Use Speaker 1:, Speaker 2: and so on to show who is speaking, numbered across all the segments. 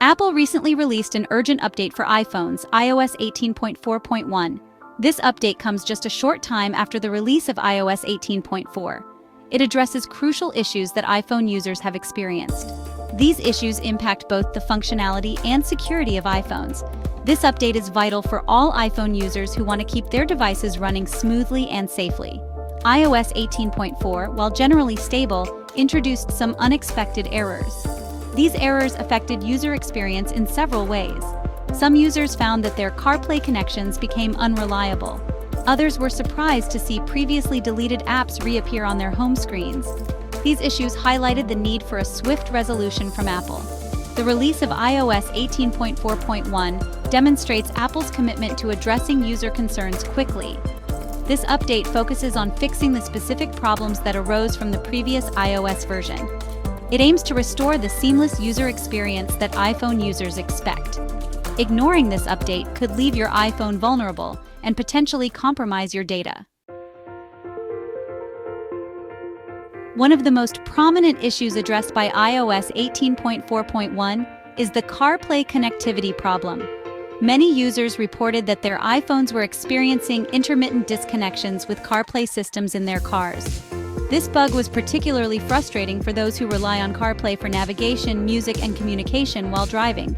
Speaker 1: Apple recently released an urgent update for iPhones, iOS 18.4.1. This update comes just a short time after the release of iOS 18.4. It addresses crucial issues that iPhone users have experienced. These issues impact both the functionality and security of iPhones. This update is vital for all iPhone users who want to keep their devices running smoothly and safely. iOS 18.4, while generally stable, introduced some unexpected errors. These errors affected user experience in several ways. Some users found that their CarPlay connections became unreliable. Others were surprised to see previously deleted apps reappear on their home screens. These issues highlighted the need for a swift resolution from Apple. The release of iOS 18.4.1 demonstrates Apple's commitment to addressing user concerns quickly. This update focuses on fixing the specific problems that arose from the previous iOS version. It aims to restore the seamless user experience that iPhone users expect. Ignoring this update could leave your iPhone vulnerable and potentially compromise your data. One of the most prominent issues addressed by iOS 18.4.1 is the CarPlay connectivity problem. Many users reported that their iPhones were experiencing intermittent disconnections with CarPlay systems in their cars. This bug was particularly frustrating for those who rely on CarPlay for navigation, music, and communication while driving.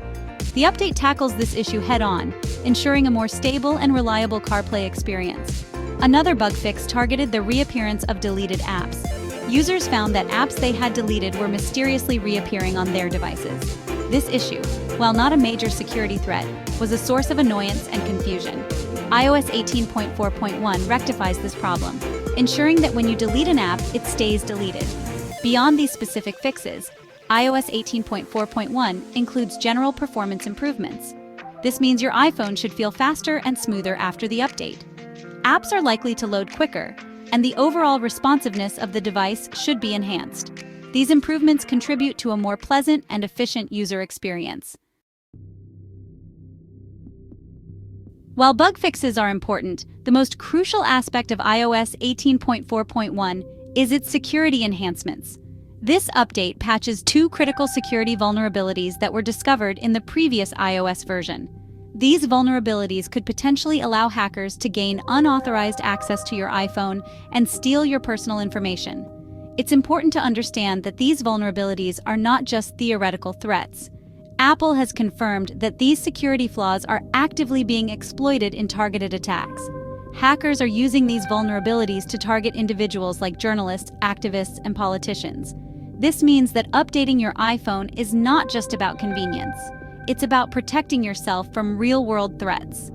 Speaker 1: The update tackles this issue head-on, ensuring a more stable and reliable CarPlay experience. Another bug fix targeted the reappearance of deleted apps. Users found that apps they had deleted were mysteriously reappearing on their devices. This issue, while not a major security threat, was a source of annoyance and confusion. iOS 18.4.1 rectifies this problem, ensuring that when you delete an app, it stays deleted. Beyond these specific fixes, iOS 18.4.1 includes general performance improvements. This means your iPhone should feel faster and smoother after the update. Apps are likely to load quicker, and the overall responsiveness of the device should be enhanced. These improvements contribute to a more pleasant and efficient user experience. While bug fixes are important, the most crucial aspect of iOS 18.4.1 is its security enhancements. This update patches two critical security vulnerabilities that were discovered in the previous iOS version. These vulnerabilities could potentially allow hackers to gain unauthorized access to your iPhone and steal your personal information. It's important to understand that these vulnerabilities are not just theoretical threats. Apple has confirmed that these security flaws are actively being exploited in targeted attacks. Hackers are using these vulnerabilities to target individuals like journalists, activists, and politicians. This means that updating your iPhone is not just about convenience. It's about protecting yourself from real-world threats.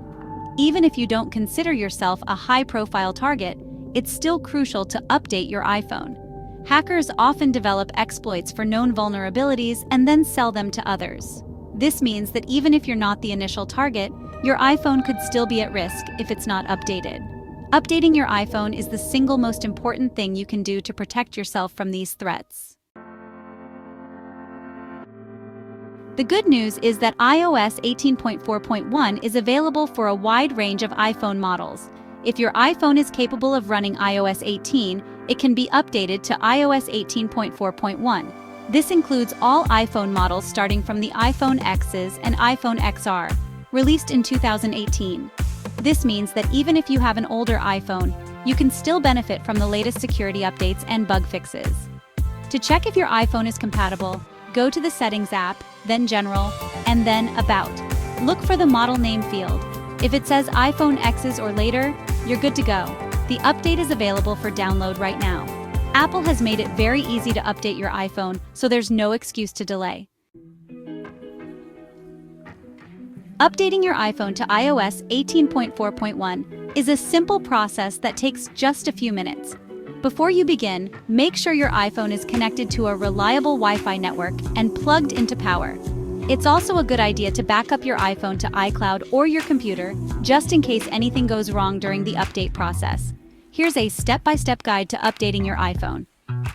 Speaker 1: Even if you don't consider yourself a high-profile target, it's still crucial to update your iPhone. Hackers often develop exploits for known vulnerabilities and then sell them to others. This means that even if you're not the initial target, your iPhone could still be at risk if it's not updated. Updating your iPhone is the single most important thing you can do to protect yourself from these threats. The good news is that iOS 18.4.1 is available for a wide range of iPhone models. If your iPhone is capable of running iOS 18, it can be updated to iOS 18.4.1. This includes all iPhone models starting from the iPhone Xs and iPhone XR, released in 2018. This means that even if you have an older iPhone, you can still benefit from the latest security updates and bug fixes. To check if your iPhone is compatible, go to the Settings app, then General, and then About. Look for the model name field. If it says iPhone Xs or later, you're good to go. The update is available for download right now. Apple has made it very easy to update your iPhone, so there's no excuse to delay. Updating your iPhone to iOS 18.4.1 is a simple process that takes just a few minutes. Before you begin, make sure your iPhone is connected to a reliable Wi-Fi network and plugged into power. It's also a good idea to back up your iPhone to iCloud or your computer, just in case anything goes wrong during the update process. Here's a step-by-step guide to updating your iPhone.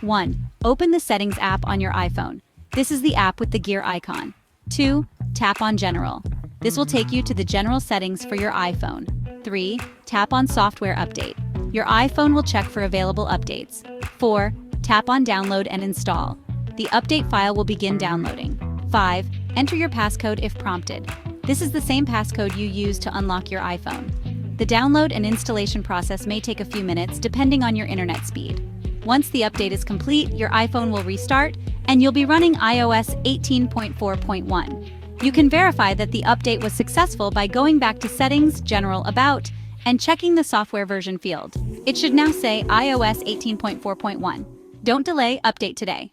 Speaker 1: 1. Open the Settings app on your iPhone. This is the app with the gear icon. 2. Tap on General. This will take you to the general settings for your iPhone. 3. Tap on Software Update. Your iPhone will check for available updates. 4. Tap on Download and Install. The update file will begin downloading. 5. Enter your passcode if prompted. This is the same passcode you use to unlock your iPhone. The download and installation process may take a few minutes depending on your internet speed. Once the update is complete, your iPhone will restart and you'll be running iOS 18.4.1. You can verify that the update was successful by going back to Settings, General, About, and checking the software version field. It should now say iOS 18.4.1. Don't delay, update today.